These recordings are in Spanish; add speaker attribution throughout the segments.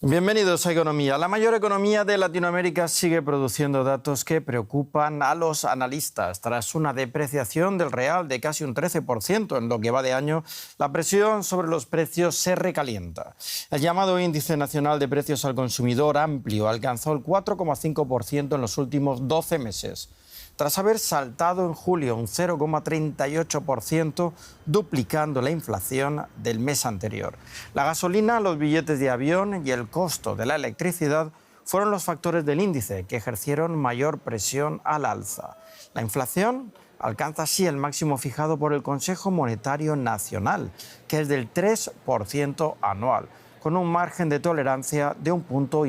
Speaker 1: Bienvenidos a Economía. La mayor economía de Latinoamérica sigue produciendo datos que preocupan a los analistas. Tras una depreciación del real de casi un 13% en lo que va de año, la presión sobre los precios se recalienta. El llamado Índice Nacional de Precios al Consumidor amplio alcanzó el 4,5% en los últimos 12 meses. Tras haber saltado en julio un 0,38%, duplicando la inflación del mes anterior. La gasolina, los billetes de avión y el costo de la electricidad fueron los factores del índice que ejercieron mayor presión al alza. La inflación alcanza así el máximo fijado por el Consejo Monetario Nacional, que es del 3% anual, con un margen de tolerancia de 1,5 puntos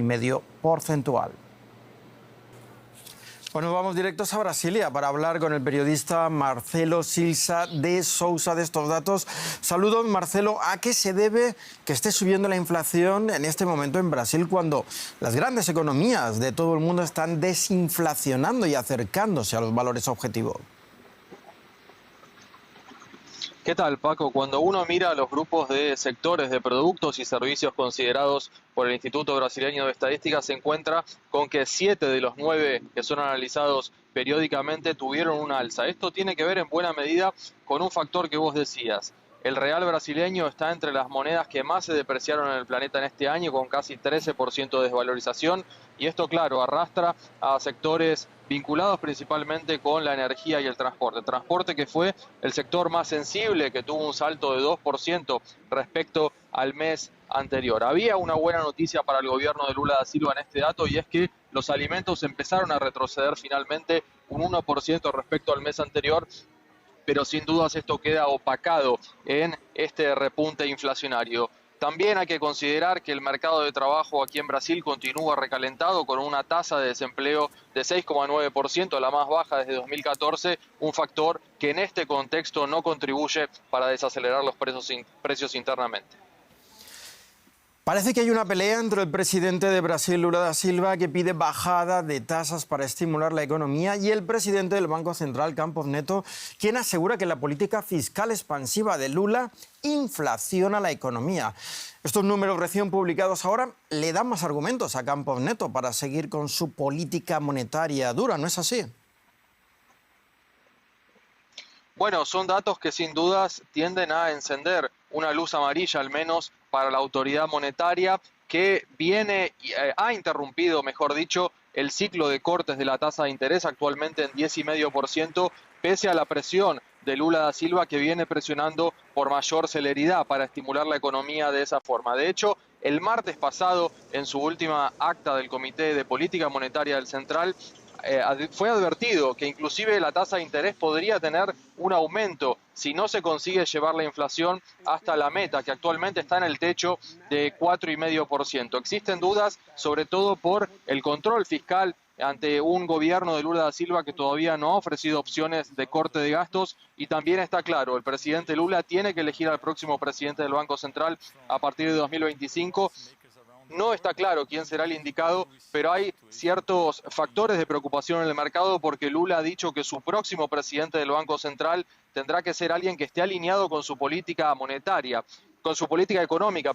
Speaker 1: porcentual. Bueno, vamos directos a Brasilia para hablar con el periodista Marcelo Silsa de Sousa de estos datos. Saludos, Marcelo. ¿A qué se debe que esté subiendo la inflación en este momento en Brasil cuando las grandes economías de todo el mundo están desinflacionando y acercándose a los valores objetivos?
Speaker 2: ¿Qué tal, Paco? Cuando uno mira los grupos de sectores de productos y servicios considerados por el Instituto Brasileño de Estadística, se encuentra con que 7 de los 9 que son analizados periódicamente tuvieron un alza. Esto tiene que ver en buena medida con un factor que vos decías. El real brasileño está entre las monedas que más se depreciaron en el planeta en este año, con casi 13% de desvalorización, y esto, claro, arrastra a sectores vinculados principalmente con la energía y el transporte. Transporte que fue el sector más sensible, que tuvo un salto de 2% respecto al mes anterior. Había una buena noticia para el gobierno de Lula da Silva en este dato, y es que los alimentos empezaron a retroceder finalmente un 1% respecto al mes anterior, pero sin dudas esto queda opacado en este repunte inflacionario. También hay que considerar que el mercado de trabajo aquí en Brasil continúa recalentado con una tasa de desempleo de 6,9%, la más baja desde 2014, un factor que en este contexto no contribuye para desacelerar los precios internamente.
Speaker 1: Parece que hay una pelea entre el presidente de Brasil, Lula da Silva, que pide bajada de tasas para estimular la economía, y el presidente del Banco Central, Campos Neto, quien asegura que la política fiscal expansiva de Lula inflaciona la economía. Estos números recién publicados ahora le dan más argumentos a Campos Neto para seguir con su política monetaria dura, ¿no es así?
Speaker 2: Bueno, son datos que sin dudas tienden a encender una luz amarilla, al menos para la autoridad monetaria, que ha interrumpido, mejor dicho, el ciclo de cortes de la tasa de interés, actualmente en 10,5%, pese a la presión de Lula da Silva, que viene presionando por mayor celeridad para estimular la economía de esa forma. De hecho, el martes pasado, en su última acta del Comité de Política Monetaria del Central, fue advertido que inclusive la tasa de interés podría tener un aumento si no se consigue llevar la inflación hasta la meta, que actualmente está en el techo de 4,5%. Existen dudas, sobre todo por el control fiscal ante un gobierno de Lula da Silva que todavía no ha ofrecido opciones de corte de gastos, y también está claro, el presidente Lula tiene que elegir al próximo presidente del Banco Central a partir de 2025. No está claro quién será el indicado, pero hay ciertos factores de preocupación en el mercado, porque Lula ha dicho que su próximo presidente del Banco Central tendrá que ser alguien que esté alineado con su política monetaria, con su política económica,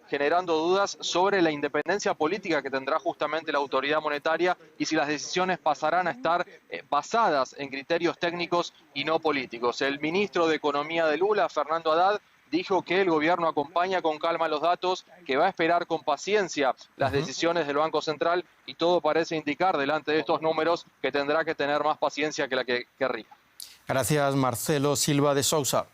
Speaker 2: generando dudas sobre la independencia política que tendrá justamente la autoridad monetaria y si las decisiones pasarán a estar basadas en criterios técnicos y no políticos. El ministro de Economía de Lula, Fernando Haddad, dijo que el gobierno acompaña con calma los datos, que va a esperar con paciencia las decisiones del Banco Central, y todo parece indicar, delante de estos números, que tendrá que tener más paciencia que la que querría.
Speaker 1: Gracias, Marcelo Silva de Sousa.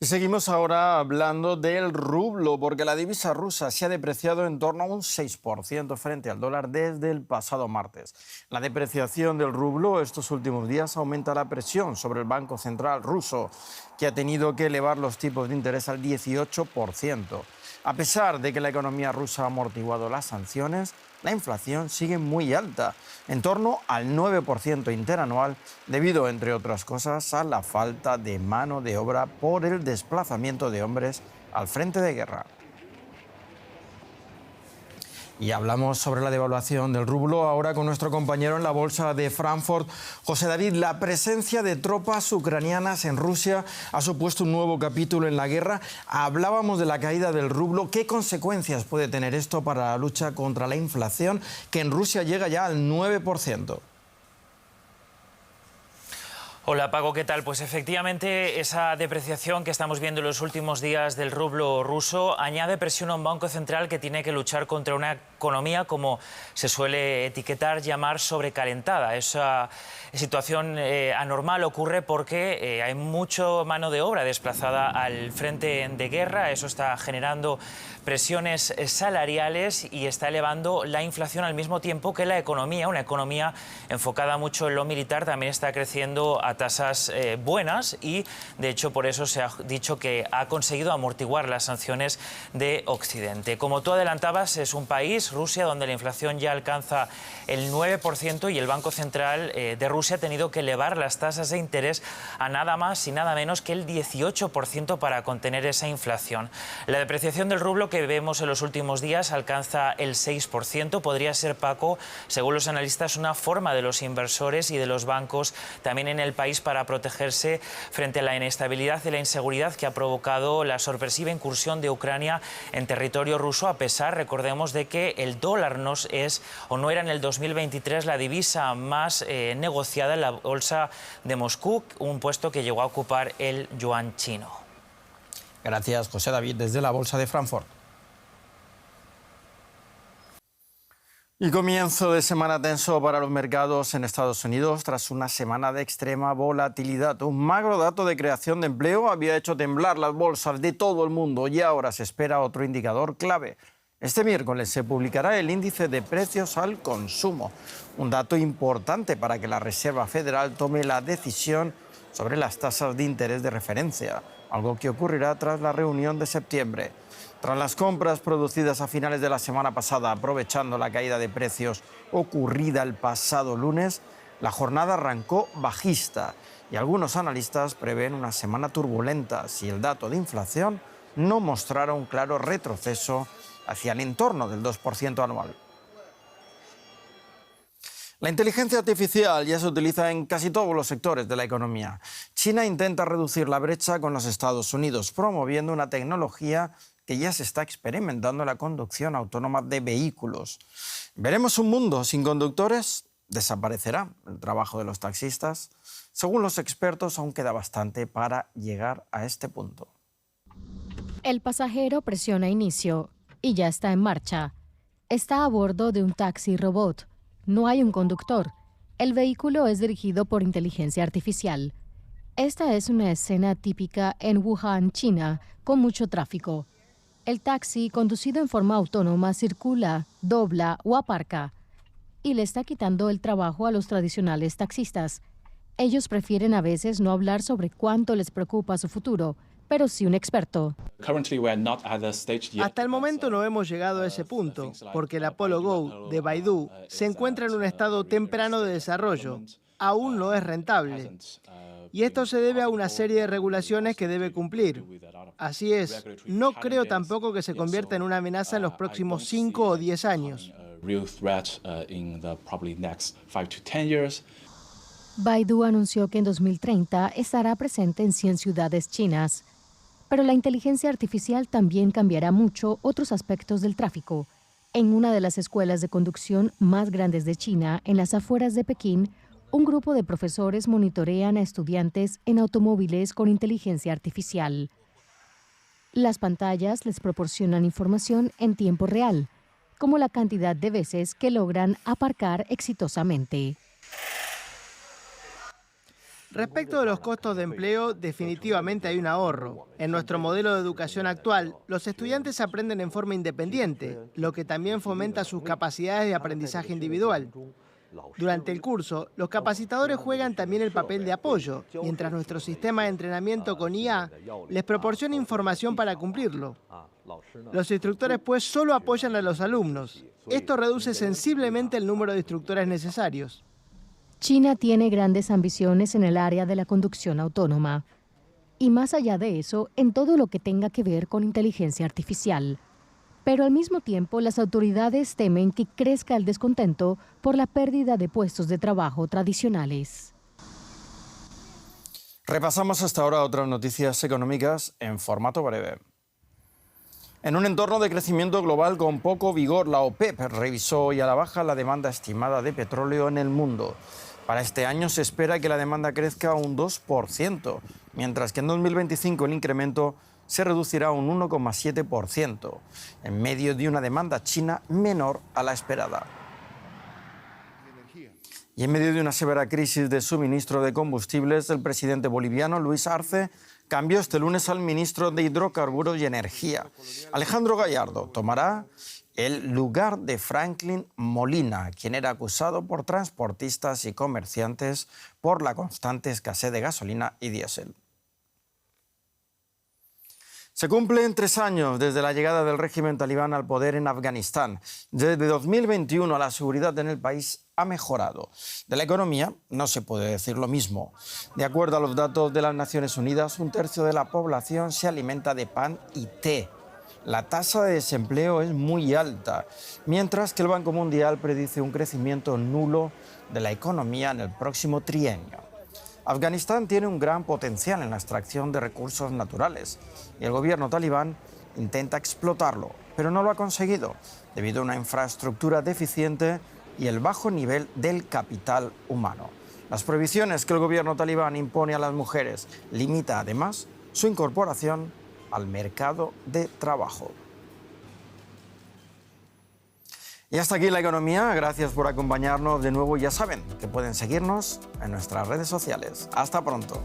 Speaker 1: Y seguimos ahora hablando del rublo, porque la divisa rusa se ha depreciado en torno a un 6% frente al dólar desde el pasado martes. La depreciación del rublo estos últimos días aumenta la presión sobre el Banco Central ruso, que ha tenido que elevar los tipos de interés al 18%. A pesar de que la economía rusa ha amortiguado las sanciones, la inflación sigue muy alta, en torno al 9% interanual, debido, entre otras cosas, a la falta de mano de obra por el desplazamiento de hombres al frente de guerra. Y hablamos sobre la devaluación del rublo ahora con nuestro compañero en la bolsa de Frankfurt. José David, la presencia de tropas ucranianas en Rusia ha supuesto un nuevo capítulo en la guerra. Hablábamos de la caída del rublo. ¿Qué consecuencias puede tener esto para la lucha contra la inflación, que en Rusia llega ya al 9%?
Speaker 3: Hola Paco, ¿qué tal? Pues efectivamente esa depreciación que estamos viendo en los últimos días del rublo ruso añade presión a un banco central que tiene que luchar contra una economía, como se suele etiquetar, llamar sobrecalentada. Esa situación anormal ocurre porque hay mucha mano de obra desplazada al frente de guerra. Eso está generando presiones salariales y está elevando la inflación al mismo tiempo que la economía, una economía enfocada mucho en lo militar, también está creciendo a tasas buenas y de hecho por eso se ha dicho que ha conseguido amortiguar las sanciones de Occidente. Como tú adelantabas, es un país, Rusia, donde la inflación ya alcanza el 9% y el Banco Central de Rusia ha tenido que elevar las tasas de interés a nada más y nada menos que el 18% para contener esa inflación. La depreciación del rublo que vemos en los últimos días alcanza el 6%. Podría ser, Paco, según los analistas, una forma de los inversores y de los bancos también en el país para protegerse frente a la inestabilidad y la inseguridad que ha provocado la sorpresiva incursión de Ucrania en territorio ruso, a pesar, recordemos, de que el dólar no era en el 2023 la divisa más negociada en la bolsa de Moscú, un puesto que llegó a ocupar el yuan chino.
Speaker 1: Gracias, José David, desde la bolsa de Frankfurt. Y comienzo de semana tenso para los mercados en Estados Unidos tras una semana de extrema volatilidad. Un magro dato de creación de empleo había hecho temblar las bolsas de todo el mundo y ahora se espera otro indicador clave. Este miércoles se publicará el índice de precios al consumo, un dato importante para que la Reserva Federal tome la decisión sobre las tasas de interés de referencia, algo que ocurrirá tras la reunión de septiembre. Tras las compras producidas a finales de la semana pasada, aprovechando la caída de precios ocurrida el pasado lunes, la jornada arrancó bajista y algunos analistas prevén una semana turbulenta si el dato de inflación no mostrara un claro retroceso hacia el entorno del 2% anual. La inteligencia artificial ya se utiliza en casi todos los sectores de la economía. China intenta reducir la brecha con los Estados Unidos, promoviendo una tecnología que ya se está experimentando en la conducción autónoma de vehículos. ¿Veremos un mundo sin conductores? ¿Desaparecerá el trabajo de los taxistas? Según los expertos, aún queda bastante para llegar a este punto.
Speaker 4: El pasajero presiona inicio y ya está en marcha. Está a bordo de un taxi robot. No hay un conductor. El vehículo es dirigido por inteligencia artificial. Esta es una escena típica en Wuhan, China, con mucho tráfico. El taxi, conducido en forma autónoma, circula, dobla o aparca y le está quitando el trabajo a los tradicionales taxistas. Ellos prefieren a veces no hablar sobre cuánto les preocupa su futuro, pero sí un experto.
Speaker 5: Hasta el momento no hemos llegado a ese punto, porque el Apollo Go de Baidu se encuentra en un estado temprano de desarrollo. Aún no es rentable. Y esto se debe a una serie de regulaciones que debe cumplir. Así es, no creo tampoco que se convierta en una amenaza en los próximos 5 o 10 años.
Speaker 4: Baidu anunció que en 2030 estará presente en 100 ciudades chinas. Pero la inteligencia artificial también cambiará mucho otros aspectos del tráfico. En una de las escuelas de conducción más grandes de China, en las afueras de Pekín, un grupo de profesores monitorean a estudiantes en automóviles con inteligencia artificial. Las pantallas les proporcionan información en tiempo real, como la cantidad de veces que logran aparcar exitosamente.
Speaker 5: Respecto de los costos de empleo, definitivamente hay un ahorro. En nuestro modelo de educación actual, los estudiantes aprenden en forma independiente, lo que también fomenta sus capacidades de aprendizaje individual. Durante el curso, los capacitadores juegan también el papel de apoyo, mientras nuestro sistema de entrenamiento con IA les proporciona información para cumplirlo. Los instructores, pues, solo apoyan a los alumnos. Esto reduce sensiblemente el número de instructores necesarios.
Speaker 4: China tiene grandes ambiciones en el área de la conducción autónoma. Y más allá de eso, en todo lo que tenga que ver con inteligencia artificial. Pero al mismo tiempo, las autoridades temen que crezca el descontento por la pérdida de puestos de trabajo tradicionales.
Speaker 1: Repasamos hasta ahora otras noticias económicas en formato breve. En un entorno de crecimiento global con poco vigor, la OPEP revisó hoy a la baja la demanda estimada de petróleo en el mundo. Para este año se espera que la demanda crezca un 2%, mientras que en 2025 el incremento se reducirá un 1,7%, en medio de una demanda china menor a la esperada. Y en medio de una severa crisis de suministro de combustibles, el presidente boliviano Luis Arce cambió este lunes al ministro de Hidrocarburos y Energía. Alejandro Gallardo tomará el lugar de Franklin Molina, quien era acusado por transportistas y comerciantes por la constante escasez de gasolina y diésel. Se cumplen 3 años desde la llegada del régimen talibán al poder en Afganistán. Desde 2021 la seguridad en el país ha mejorado. De la economía no se puede decir lo mismo. De acuerdo a los datos de las Naciones Unidas, 1/3 de la población se alimenta de pan y té. La tasa de desempleo es muy alta, mientras que el Banco Mundial predice un crecimiento nulo de la economía en el próximo trienio. Afganistán tiene un gran potencial en la extracción de recursos naturales y el gobierno talibán intenta explotarlo, pero no lo ha conseguido debido a una infraestructura deficiente y el bajo nivel del capital humano. Las prohibiciones que el gobierno talibán impone a las mujeres limita además su incorporación al mercado de trabajo. Y hasta aquí la economía. Gracias por acompañarnos de nuevo. Ya saben que pueden seguirnos en nuestras redes sociales. Hasta pronto.